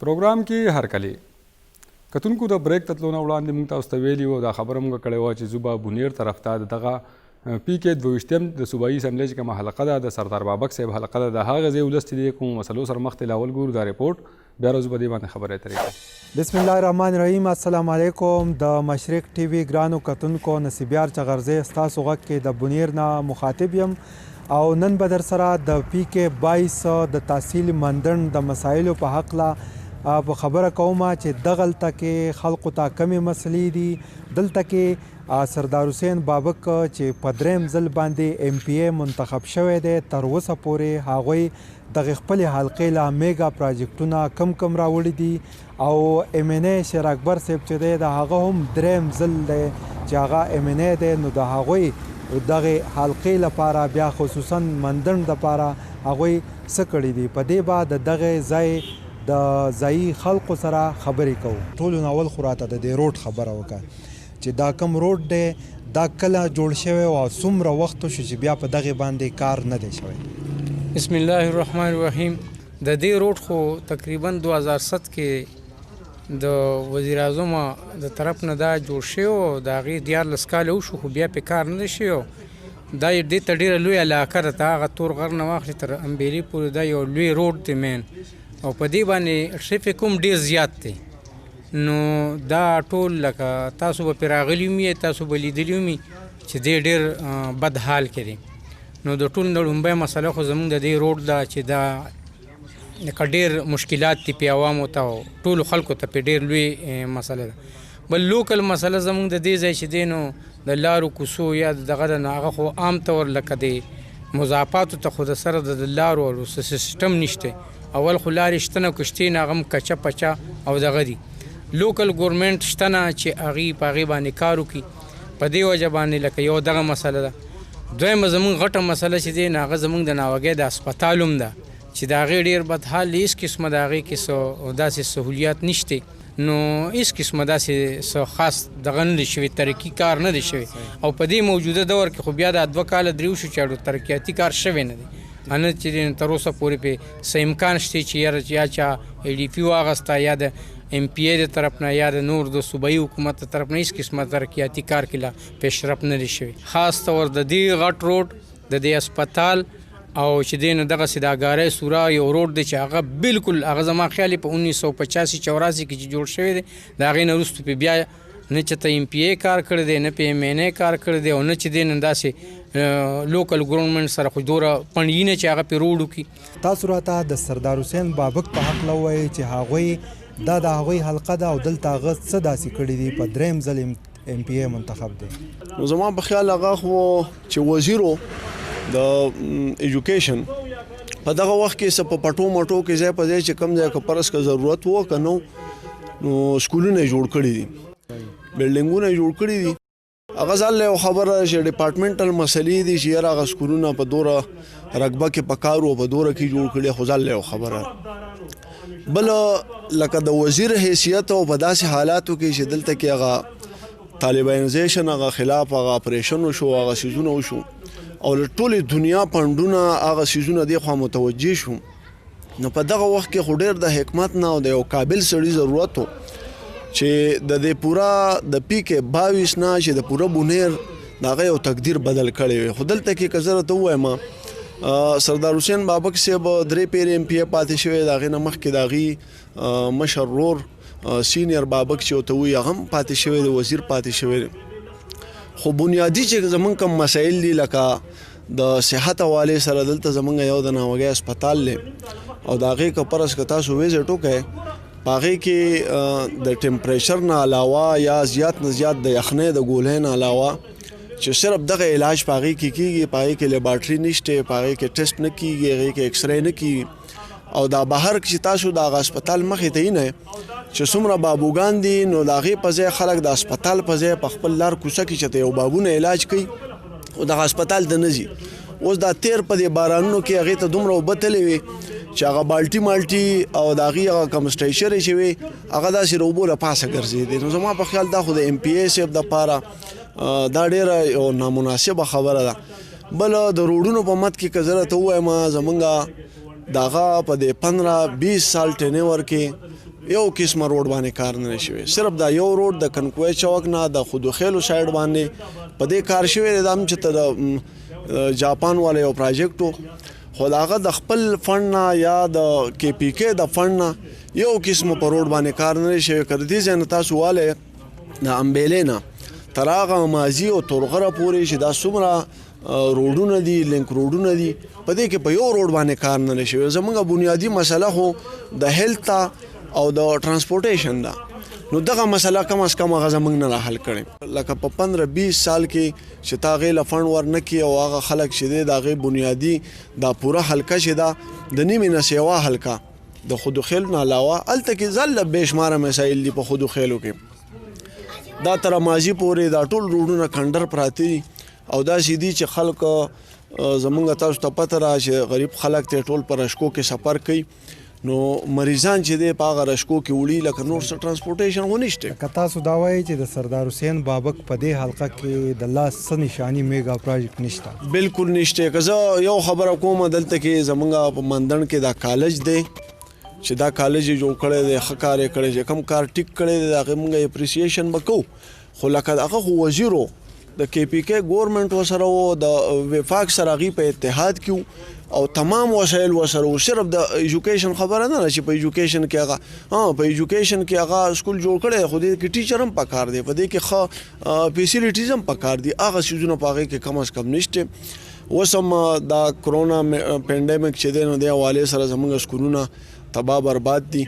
پروګرام کې هرکلی کتونکو د بریک تتلو نه وړاندې موږ تاسو ته ویلي وو دا خبره موږ کړې وه چې زوبه بونیر طرف ته دغه PK 22 د صوبایي اسمبلۍ چې کومه حلقه ده د سردار بابک صاحب حلقه ده د هغه ځای ولس چې دی کومو مسلو سره مخ ته لاول ګورو دا ریپورټ بیا روز به دې باندې خبرې اترې بسم الله الرحمن الرحیم السلام علیکم د مشرق ټي وي ګرانو کتونکو نصیبیار چغرزی ستاسو غږ کې د بونیر نه مخاطب یم او نن به در سره د PK 22 د تحصیل مندن د مسایلو په حقله په خبره کومه چې دغلته کې خلقو ته کمې مسلې دي دلته کې سردار حسین بابک چې په دریم ځل باندې MPA منتخب شوی دی تر اوسه پورې هغوی دغه خپلې حلقې له میګا پراجیکټونه کم راوړي دي او MNA شیر اکبر صاحب چې دی د هغه هم دریم ځل دی چې هغه MNA دی نو د هغوی دغه حلقې لپاره بیا خصوصا مندن دپاره هغوی څه کړي دي په دې به د دغه ځای د ځایي خلقو سره خبرې کوو ټولو نه اول خو راته د دې روډ خبره وکړه چې دا کم روډ دی دا کله جوړ شوی او څومره وخت شو چې بیا په دغې باندې کار نه دی شوی بسم الله الرحمن الرحیم د دې روډ خو تقریبا 2007 کې د وزیر اعظم د طرف نه دا جوړ شوی او د هغې 14 کاله وشو خو بیا پې کار نه دی شوی دا دې ته ډېره لویه علاقه ده ته هغه تور غر نه واخلي تر امبیلي پورې دا یو لوی روډ دی مین او په دې باندې ټریفیک هم ډېر زیات دی نو دا ټول لکه تاسو به پرې راغلي وي تاسو به لیدلي وي چې دی ډېر بد حال کې دی نو د ټول نه لومبۍ مسله خو زموږ د دې روډ ده چې دا لکه ډېر مشکلات دي پې عوامو ته او ټولو خلکو ته پې ډېر لوی مسله ده بل لوکل مسله زموږ د دې ځای چې دی نو د لارو کوڅو یا دغه نه هغه خو عام طور لکه د مضافاتو ته خو د سره د لارو او سیسټم نشته اول خو لارې شته نه کشتې نه هغه هم کچه پچه او دغه دي لوکل ګورمنټ شته نه چې هغې په هغې باندې کار وکړي په دې وجه باندې لکه یو دغه مسله ده دویمه زموږ غټه مسله چې دی نه هغه زموږ د ناوګۍ د هسپتال هم ده چې د هغې ډېر بد حال دی هېڅ قسمه د هغې کې داسې سهولیات نشته نو هېڅ قسمه داسې څه خاص دغه نه دی شوی ترقي کار نه دی شوی او په دې موجوده دور کې خو بیا دا 2 کاله درې وشو چې ترقیاتي کار شوی نه دی نه چې تر اوسه پورې پې څه امکان شته چې یا چا ADP واغسته یا د MPA د طرف نه یا د نور د صوبایي حکومت د طرف نه هېڅ قسمه ترقیاتي کار کې لا پیشرفت نه دی شوی خاص طور د دې غټ روډ د دې هسپتال او چې دی نو دغسې د اګارۍ سوره یو روډ دی چې هغه بالکل هغه زما خیال په 1985 84 کې چې جوړ شوی دی د هغې نه وروسته پې بیا نه چې ته MPA کار کړی دی نه پې MNA کار کړی دی او نه چې دی نن داسې لوکل ګورنمنټ سره خو دوره پڼې نه چې هغه پې روډ وکړي تاسو راته د سردار حسین بابک په حقله ووایئ چې هغوی دا د هغوی حلقه ده او دلته هغه څه داسې کړي دي په دریم ځل MPA منتخب دی نو زما په خیال هغه خو چې وزیرو د ایجوکیشن په دغه وخت کې څه په پټو مټو کې ځای په ځای چې کم ځای که پرس که ضرورت و که نو سکولونه یې جوړ کړي دي بلډینګونه یې جوړ کړي دي هغه ځل یو خبره چې ډپارټمنټل مسلې دي چې یاره هغه سکولونه په دوره رقبه کې په کار و په دوره کې جوړ کړي خو ځل یو خبره بله لکه د وزیر حیثیت او په داسې حالاتو کې چې دلته کې هغه طالبانیزیشن هغه خلاف هغه اپریشن وشو هغه سیزونه وشو او له ټولې دنیا پنډونه هغه سیزونه دې خوا متوجه شو نو په دغه وخت کې خو ډېر د حکمت نه او د یو قابل سړي ضرورت و چې د دې پورا د PK 22 نه چې د پوره بونیر د هغه یو تقدیر بدل کړی وي خو دلته کې که زه راته ووایم سردار حسین بابک صاحب 3 پیرې MPA پاتې شوی د هغې نه مخکې د هغې مشر ورور سینیر بابک چې ورته وایي هغه هم پاتې شوی دی وزیر پاتې شوی دی خو بنیادي چې زمونږ کوم مسایل دي لکه د صحت حوالې سره دلته زمونږ یو د ناوګۍ هسپتال دی او د هغې که پرس که تاسو ویزټ وکئ په هغې کې د ټمپریچر نه علاوه یا زیات نه زیات د یخنۍ د ګولۍ نه علاوه چې صرف دغه علاج په هغې کې کېږي په هغې کې لیبارټري نشته په هغې کې ټیسټ نه کېږي هغې کې ایکسرې نه کېږي او دا بهر چې تاسو د هغه هسپتال مخې ته یې چې څومره بابوګان دي نو د هغې په ځای خلک د هسپتال په ځای په خپل لار کوڅه کې چې ته یو بابو نه علاج کوي او دغه هسپتال ته نه ځي اوس دا تیر په دې بارانونو کې هغې ته دومره اوبه تللې وي چې هغه بالټي مالټي او د هغې هغه کوم سټیشرې چې وي هغه داسې د اوبو له پاسه ګرځېدې نو زما په خیال دا خو د MPA صاحب دپاره دا ډېره یو نامناسبه خبره ده بله د روډونو په مد کې که زه راته ووایم زمونږ د هغه په دې 15-20 سال ټینور کې یو قسمه روډ باندې کار نه شوی. صرف دا یو روډ د کنکوی چوک نه د خودخیلو سایډ باندې په دې کار شوی دی. دا هم چې د جاپان والا یو پراجیکټ خو د هغه د خپل فنډ نه یا د KPK د فنډ نه یو قسمه په روډ باندې کار نه شوی. که د دې ځای نه تاسو والی د امبیلې نه تر هغه ماضي او تورغره پورې چې دا څومره روډونه دي لینک روډونه دي په دې کې په یو روډ باندې کار نه شوی. زموږ بنیادی مسله خو د هیلث او د ترانسپورټیشن ده. نو دغه مسله کم از کم هغه زموږ نه راحل کړي. لکه په 15-20 سال کې چې تا هغې له فنډ ورنکړي او هغه خلک چې دی د هغې بنیادي دا پوره حلقه چې ده د نیمې نه سیوا حلقه د خودخیلو نه علاوه هلته کې ځله بېشماره مسایل دي په خودخیلو کې. دا تر ماضي پورې دا ټول روډونه کنډر پراته دي او داسې دي چې خلک زمونږ تاسو ته پته را چې غریب خلک ته ټول په رشکو کې سفر کوي. نو مریضان چې دی په هغه رشکو کې وړي لکه نور څه ټرانسپورټیشن خو نشته. که تاسو دا وایئ چې د سردار حسین بابک په دې حلقه کې د لاس څه نشاني میګا پروجیکټ نشته؟ بالکل نشته. که زه یو خبره کوم دلته کې زمونږ په مندڼ کې دا کالج دی چې دا کالج یې جوړ کړی دی ښه کار یې کړی چې کوم کار ټیک کړی دی د هغې مونږ اپریسیشن به کوو. خو لکه هغه خو وزیر و د KPK ګورنمنټ ورسره و د وفاق سره هغوی په اتحاد کې او تمام وسایل ورسره و. صرف د ایجوکیشن خبره نه ده چې په ایجوکیشن کې هغه په ایجوکیشن کې هغه سکول جوړ کړی خو دې کې ټیچر هم پکار دی په دې کې ښه فیسیلیټیز هم پکار دي. هغه څیزونه په هغې کې کم از کم نشته. اوس هم دا کرونا پینډیمک چې دی نو دې حوالې سره زموږ سکولونه تباه برباد دي.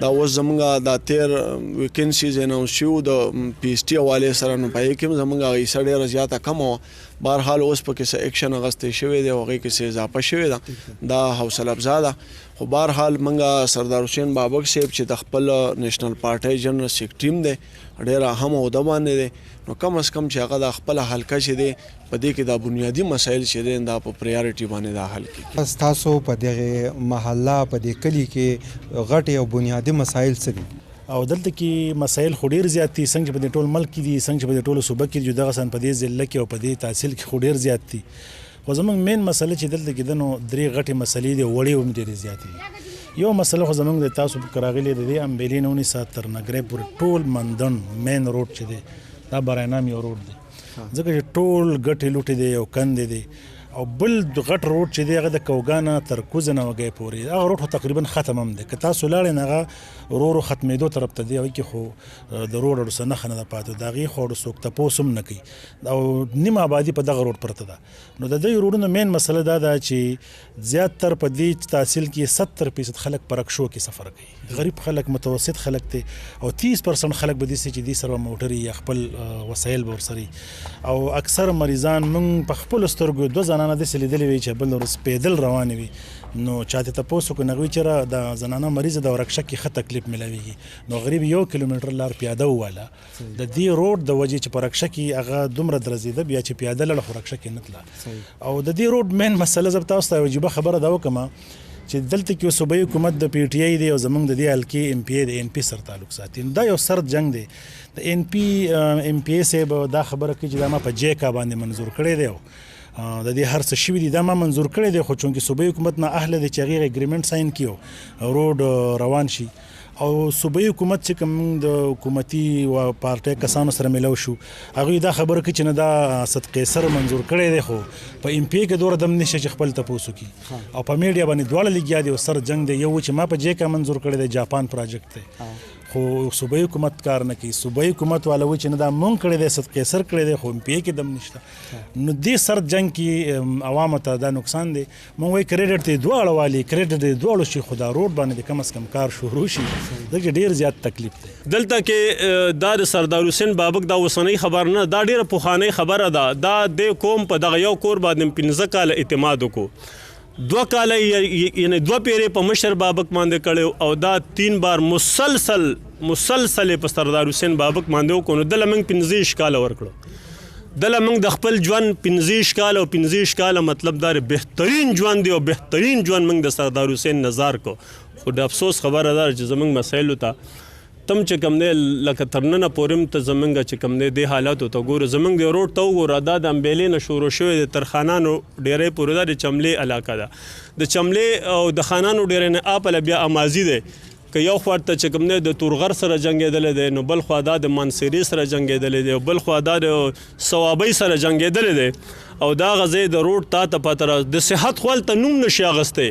دا اوس زموږ دا 13 ویکنسیز اناونس شو د PhD حوالې سره نو په هغې کې هم زموږ هغه حصه ډېره زیاته کمه وه. بهرحال اوس پکې څه اکشن اخیستی شوی دی او هغې کې څه اضافه شوې ده. دا حوصله افزا ده. خو بهرحال موږ سردار حسین بابک صاحب چې د خپل نیشنل پارټۍ جنرال سیکرټري دی ډېره اهمه عهده باندې دی. نو کم از کم چې هغه د خپله حلقه چې دی په دې کې دا بنیادي مسایل چې دی دا په پریارټي باندې دا حل کړي. تاسو په دغه محله په دې کلي کې غټې او بنیادي مسایل څه دي؟ او دلته کې مسایل خو ډېر زیات دي څنګه چې په دې ټول ملک کې دي څنګه چې په دې ټولو صوبه کې دي دغسې په دې ضلع کې او په دې تحصیل کې خو ډېر زیات دي. خو زموږ مین مسله چې دلته کې ده نو 3 غټې مسلې دي وړې هم ډېرې زیاتې دي. یو مسله خو زموږ د تاسو په راغلې د دې امبیلې نه ونیسه تر نګرۍ پورې ټول مندڼ مین روډ چې دی دا براینام یو روډ دی ځکه چې ټول ګټې لوټې دی او کندې دی. او بل غټ روډ چې دی هغه د کوګانه تر کوزه نوګۍ پورې هغه روډ خو تقریبا ختم هم دی. که تاسو لاړئ نو هغه ورو ورو ختمېدو طرف ته دی. هغې کې خو د روډ اړو څه نښه نه ده پاتې. د هغې خو اړو څوک تپوس هم نه کوي او نیمه آبادي په دغه روډ پرته ده. نو د دې روډونو مین مسله دا ده چې زیاتتر په دې تحصیل کې 70% خلک په رکشو کې سفر کوي. غریب خلک متوسط خلک دی او 30% خلک به داسې چې دې سره موټر یا خپل وسایل به ورسره او اکثر مریضان موږ په خپلو سترګو 2 زنانه داسې لیدلې وي چې بل ورځ پیدل روانې وي. نو چاته تپوس وکړو نو هغوی چېرې د زنانه مریضه ده او رکشه کې ښه تکلیف میلاویږي. نو غریب 1 کیلومتر لار پیاده وواله د دې روډ د وجې چې په رکشه کې هغه دومره درزېده بیا چې پیاده لاړه خو رکشه کې نه تله. او د دې روډ مین مسله زه به تاسو ته عجیبه خبره دا وکړم چې دلته کې صوبایي حکومت د PTI دی او زموږ د دې حلقې MPA د NP سره تعلق ساتي. دا یو سرد جنگ دی. د MPA صاحب دا خبره کوي چې دا ما په JICA باندې منظور کړی دی او د دې هر څه شوي دي دا ما منظور کړی دی. خو چونکې صوبایي حکومت نه اهله دی چې هغې اګریمنټ ساین کړي او روډ روان شي. او صوبایي حکومت چې کوم د حکومتي و پارټۍ کسانو سره میلاو شو هغوی دا خبره کوي چې نه دا صدقې سر منظور کړی دی خو په MPA کې دوره دم نشته چې خپل تپوس وکړي. او په میډیا باندې دواړه لګیا دي او سر جنگ دی. یو چې ما په JICA منظور کړی دی جاپان پراجیکټ دی خو صوبایي حکومت کار نه کوي. صوبایي حکومت والا وایي چې نه دا مونږ کړی دی صدقې سر کړی دی خو MPA کې دم نشته. نو دې سر جنگ کې عوامو ته دا نقصان دی. مونږ وایي کریډټ دی دواړه والي کریډټ دی دواړو شي خو دا روډ باندې کم از کم کار شروع شي ځکه ډېر زیات تکلیف دی. دلته کې دا د سردار حسین بابک دا اوسنۍ خبر نه دا ډېره پخوانۍ خبره ده. دا د قوم په دغه یو کور باندې 15 کاله اعتماد وکړو. 2 کاله یعنی 2 پیرې په مشر بابک باندې کړی او دا 3 بار مسلسل په سردار حسین بابک باندې وکړو. نو دله موږ 15 کاله ورکړو. دله موږ د خپل ژوند 15 کاله او 15 کاله مطلب دا بهترین ژوند دی او بهترین ژوند موږ د سردار حسین نظر کو. خو د افسوس خبره ده چې زموږ مسایلو ته تم چې کوم دی لکه تر ننه پورې ته زموږ چې کوم دی دې حالاتو ته ګوره. زموږ د روډ ته وګوره دا د امبیلې نه شروع شوی د تر خانانو ډیرې پورې دا د چملې علاقه ده. د چملې او د خانانو ډیرې نه اپله بیا امازي دی که یو خوا ته چې کوم دی د تورغر سره جنګېدلی دی نو بل خوا دا د مانسیري سره جنګېدلی دی او بل خوا دا د صوابۍ سره جنګېدلی دی او دا غځې د روډ تا ته پته را د صحت خو هلته نوم نشي اخیستی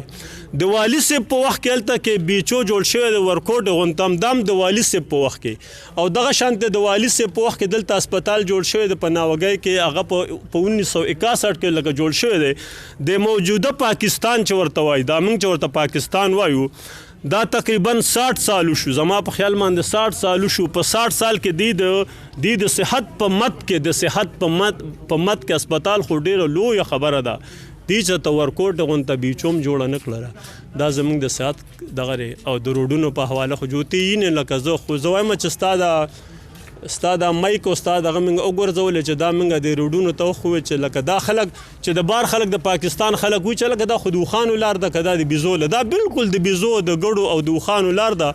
د والي صاحب په وخت کې هلته کې بیچو جوړ شوی د ورکوټ غونته همدام د والي صاحب په وخت کې او دغه شانته د والي صاحب په وخت کې دلته هسپتال جوړ شوی د په ناوګۍ کې هغه په 1961 کې لکه جوړ شوی دی د موجوده پاکستان چې ورته وایي دا موږ چې ورته پاکستان وایو دا تقریبا 60 سال شو زما په خیال باندې 60 سال شو په 60 سال کې د صحت په مت کې هسپتال خو ډیره لویه خبره ده دی چې ته ورکوټ غونته بیچوم جوړه نه کړله دا زموږ د صحت دغه او د روډونو په حواله خو جوتي نه لکه زه خو زه وایم چې ستا دا مایک او ستا دغه موږ وګرځولی چې دا موږ د روډونو ته وښوی چې لکه دا خلک چې د بار خلک د پاکستان خلک وي چې لکه دا خو د اوښانو لار ده که دا د بیزو ده دا بالکل د بیزو د ګړو او د اوښانو لار ده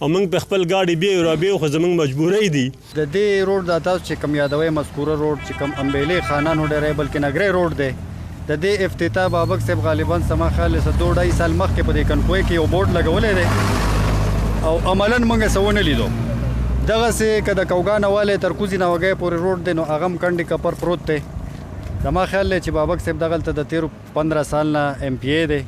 او موږ په خپل ګاډي بیو رابیو خو زموږ مجبورۍ دي د دې روډ دا تاسو چې کوم یادوئ مذکوره روډ چې کوم امبیلې خانان وډری بلکې نګری روډ دی د دې افتتاح بابک صاحب غالبا سما خیال څه 2.5 سال مخکې په دې کنکوی کې یو بورډ لګولی دی او عملاً موږ څه ونه لیدو دغسې که د کوګانه والی تر کوزي ناوګۍ پورې روډ دی نو هغه هم کنډې کپر پروت دی زما خیال دی چې بابک صاحب دغلته د تیرو 15 سال نه ایم پی ای دی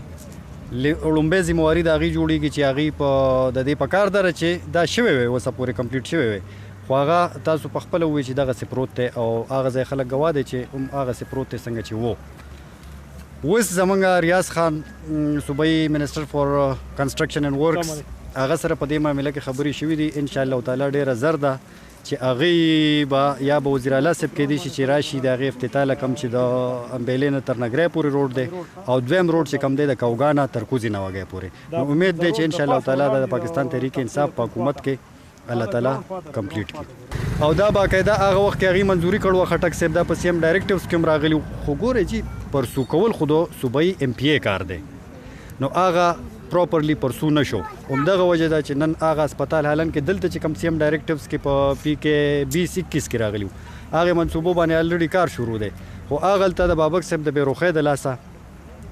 لومبۍ ذمواري د هغې جوړېږي چې هغې په د دې په کار دره چې دا شوی وی اوسه پورې کمپلیټ شوی وی خو هغه تاسو په خپله ووایي چې دغسې پروت دی او هغه ځای خلک ګواه دی چې هم هغسې پروت دی څنګه چې و اوس زمونږ ریاض خان صوبایي منسټر فور کنسټرکشن اینډ ورکس هغه سره په دې معامله کې خبرې شوي دي ان شاء الله تعالی ډیره زر ده چې هغې به یا به وزیر اعلی صاحب کیدای شي چې راشي د هغې افتتاح له کوم چې د امبیلې نه تر نګری پورې روډ دی او دویم روډ چې کوم دی د کوګانه تر کوزي ناوګۍ پورې نو امید دی چې ان شاء الله تعالی د پاکستان تحریک انصاف په حکومت کې الله تعالی کمپلیټ کړي او دا باقاعده هغه وخت کې هغې منظوري کړو خټک صاحب دا په سی ام ډایرکټیوز کې هم راغلي خو ګورئ چې پرسو کول خو د صوبایي ایم پی ای کار دی نو هغه پراپرلی پرسو نشو همدغه وجه ده چې نن هغه هسپتال حالان کې دلته چې کوم سی ام ډایرکټیوز کې په پی کې 2021 کې راغلي هغې منصوبو باندې الریډي کار شروع دی خو هغه هلته د بابک صاحب د بېروخۍ د لاسه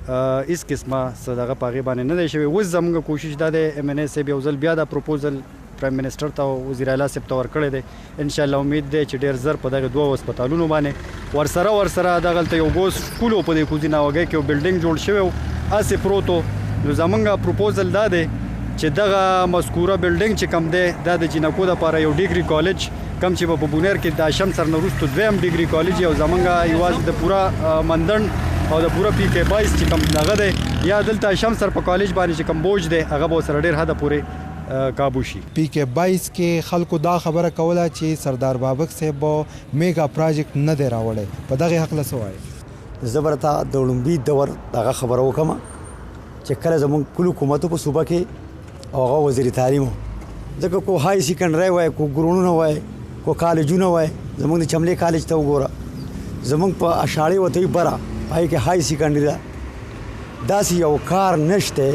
هېڅ قسمه څه دغه په هغې باندې نه دی شوی اوس زموږ کوشش دا دی ایم این ای صاحب یو ځل بیا دا پروپوزل پرایم منسټر ته وزیر اعلی صاحب ته ورکړی دی انشاءالله امید دی چې ډېر زر په دغه 2 هسپتالونو باندې ورسره دغلته یو ګوز سکول په دې کوزي ناوګۍ کې یو بلډینګ جوړ شوی و هسې پروت و نو زمونږ پروپوزل دا دی چې دغه مذکوره بلډینګ چې کوم دی دا د جینکو دپاره یو ډیګري کالج کوم چې په بونیر کې د اشم سر نه وروسته دویم ډیګري کالج او زمونږ یوازې د پوره مندڼ او د پوره پی کې 22 چې کوم دغه دی یا دلته اشم سر په کالج باندې چې کوم بوج دی هغه به ورسره ډېر حده پورې قابو شي پی کې 22 کې خلکو دا خبره کوله چې سردار بابک صاحب میگا پروجیکټ نه دی راوړی په دغه هکله څه وایي زه به راته د لومبي دور دغه خبره وکړم چې کله زموږ کل حکومتو په صوبه کې او هغه وزیر تعلیم ځکه کو های سیکنډري وای کو ګرونونه وای کو کالجونه وای زموږ د چملې کالج ته وګوره زموږ په اشاړې وته بره پای کې های سیکنډري ده داسې یو کار نشته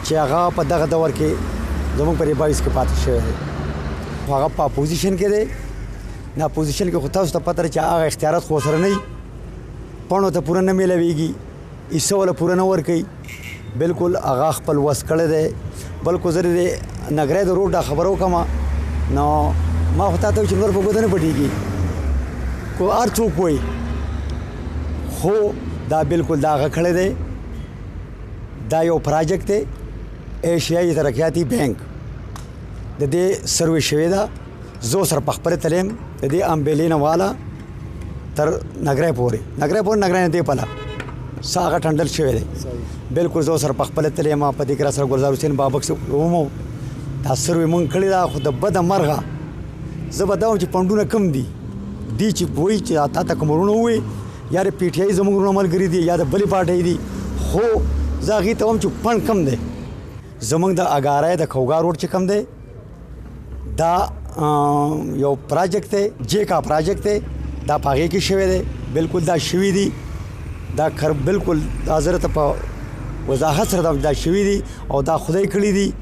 چې هغه په دغه دور کې زموږ په 22 کې پاتې شوی دی هغه په اپوزیشن کې دی نه اپوزیشن کې خو تاسو ته پته چې هغه اختیارات خو سره نه پڼو ته پوره نه میلاویږي ایسه ولا پوره نه ورکوي بالکل هغه خپل وس کړی دی بلکې زه د نګری د روډ خبره وکړم نو ما خو تا ته چې نور په ګوته نه پټېږي کو هر څوک وایي خو دا بالکل دا هغه کړی دی دا یو پروجیکټ دی ایشیایي ترقیاتي بینک د دې سروې شوې ده زه سره په خپله تلیم د دې امبیلې نه والا تر نګری پورې نګری نه دی پله سا هغه ټنډل شوی دی بالکل زه سره په خپله تلیم په دې کې را سره ګلزار حسین بابک صاحب ومو دا سروې مونږ کړې ده خو د بده مرغه زه به دا وایم چې پنډونه کم دي چې وایي چې تا ته کوم ورونه ووایي یا د پی ټي آی زموږ ورونه ملګري دي یا د بلې پارټۍ دي خو زه هغې ته وایم چې پڼ کم دی زموږ د اګارۍ د کوګا روډ چې کم دی دا یو پروجیکټ دی جیکا پروجیکټ دی دا په هغې کې شوی دی بالکل دا شوي دي دا بالکل دا زه راته په وضاحت سره دا شوي دي او دا خدای کړي دي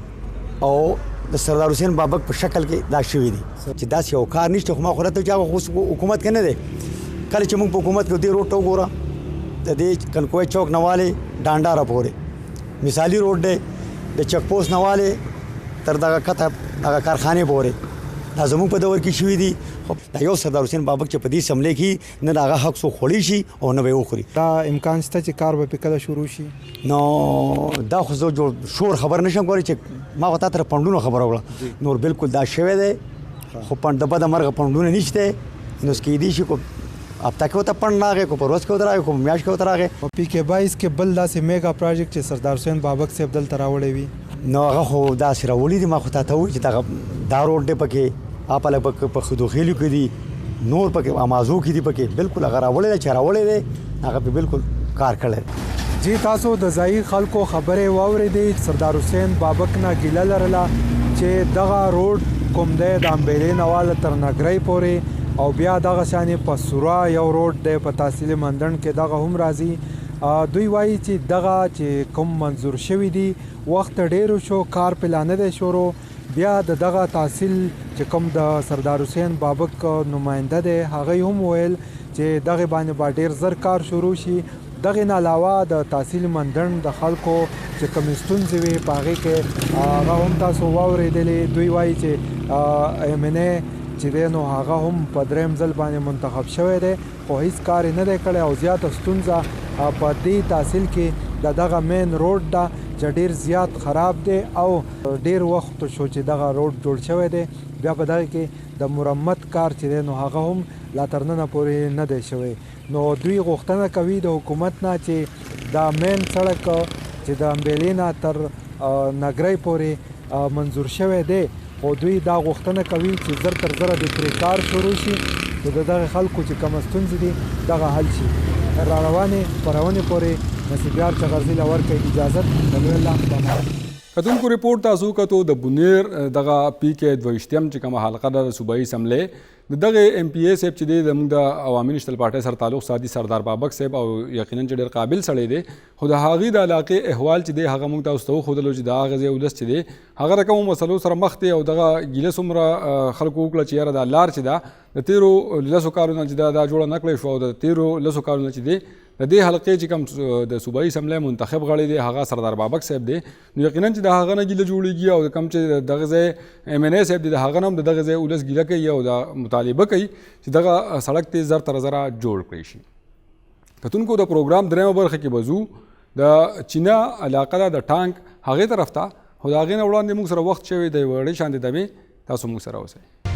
او د سردار حسین بابک په شکل کې دا شوي دي چې داسې یو کار نشته خو ما خو راته چې هغه حکومت کې نه دی کله چې موږ په حکومت کې دې روډ ته وګوره د دې کنکوی چوک نه والې ډانډاره پورې مثالي روډ دی د چک پوسټ نه والې تر دغه کته دغه کارخانې پورې دا زموږ په دور کې شوي دي. خو دا یو سردار حسین بابک چې په دې سملې کې نه د هغه حق څوک خوړی شي او نه به یې وخوري. دا امکان شته چې کار به پې کله شروع شي؟ نو دا خو زه جوړ شور خبر نشم کولی چې ما خو تا تر پنډونو خبره وکړه. نور بالکل دا شوی دی خو پنډ د بده مرغه پنډونه نشته. نو اوس کیدای شي کو هفته کې ورته پنډ راغی، کو په ورځ کې ورته راغی، کو په میاشت کې ورته راغی. په PK22 کې بل داسې میګا پروجیکټ چې سردار حسین بابک صاحب دلته راوړی وي نو هغه خو داسې راوړي دي. ما خو تا ته وایي چې دا روډ دی پکې اپله په خدوخیلو کې دي، نور پکې امازو کې دي پکې. بالکل هغه راوړی دی چې راوړی دی هغه په بالکل کار کړی. جی تاسو د ځایي خلکو خبرې واورېدې. سردار حسین بابک نه ګیله لرله چې دغه روډ کوم دی د امبیلې نه واله تر نګرۍ پورې او بیا دغه شانې په سورا یو روډ دی په تحصیل مندڼ کې دغه هم راځي. دوی وایي چې دغه چې کوم منظور شوي دي وخت ډېرو شو، کار پې لا نه دی شروع. بیا د دغه تحصیل چې کوم د سردار حسین بابک نماینده دی هغوی هم ویل چې دغه باندې به ډېر زر کار شروع شي. دغه نه علاوه د تحصیل مندڼ د خلکو چې کومې ستونزې وي په هغې کې هغه هم تاسو واورېدلې. دوی وایي چې MNA چې دی نو هغه هم په دریم ځل باندې منتخب شوی دی خو هیڅ کار یې نه دی کړی او زیاته ستونزه په دې تحصیل کې د دغه مین روډ ده چې ډېر زیات خراب دی او ډېر وخت شو چې دغه روډ جوړ شوی دی. بیا په دغه کې د مرمت کار چې دی نو هغه هم لا تر ننه پورې نه دی شوی. نو دوی غوښتنه کوي د حکومت نه چې دا مین سړک چې د امبیلې نه تر نګرۍ پورې منظور شوی دی خو دوی دا غوښتنه کوي چې زر تر زره د پرې کار شروع شي نو د دغه خلکو چې کومه ستونزې دي دغه حل شي. تر راروانې خپرونې پورې نصیبیار چغرزي له ورکوي اجازت د لوی الله په کتونکو ریپورټ تاسو کتو د بونیر دغه PK22 چې کومه حلقه ده د صوبایي اسمبلې د دغه MPA صاحب چې دی زموږ د عوامي نشتل پارټۍ سره تعلق ساتي سردار بابک صاحب او یقینا چې ډېر قابل سړی دی خو د هغې د علاقې احوال چې دی هغه موږ تاسو ته وښودلو چې د هغه ځای ولس چې دی هغه رقمو مسلو سره مخ دی او دغه ګیله څومره خلکو وکړه چې یاره دا لار چې ده د تیرو لسو کالونو چې دا جوړه نه کړی شو او د تیرو لسو کالونو چې دی د دې حلقې چې کوم د صوبایي اسمبلۍ منتخب غړی دی هغه سردار بابک صاحب دی نو یقینا چې د هغه نه ګیله جوړېږي او کوم چې دغه ځای MNA صاحب دی د هغه نه هم د دغه ځای ولس ګیله کوي او دا مطالبه کوي چې دغه سړک ته زر تر زره جوړ کړی شي. کتونکو د پروګرام دریمه برخه کې بزو د چینا علاقه ده د ټانک هغې طرف ته خو د هغې نه وړاندې موږ سره وخت شوی دی وړې شانې دمې تاسو موږ سره اوسئ.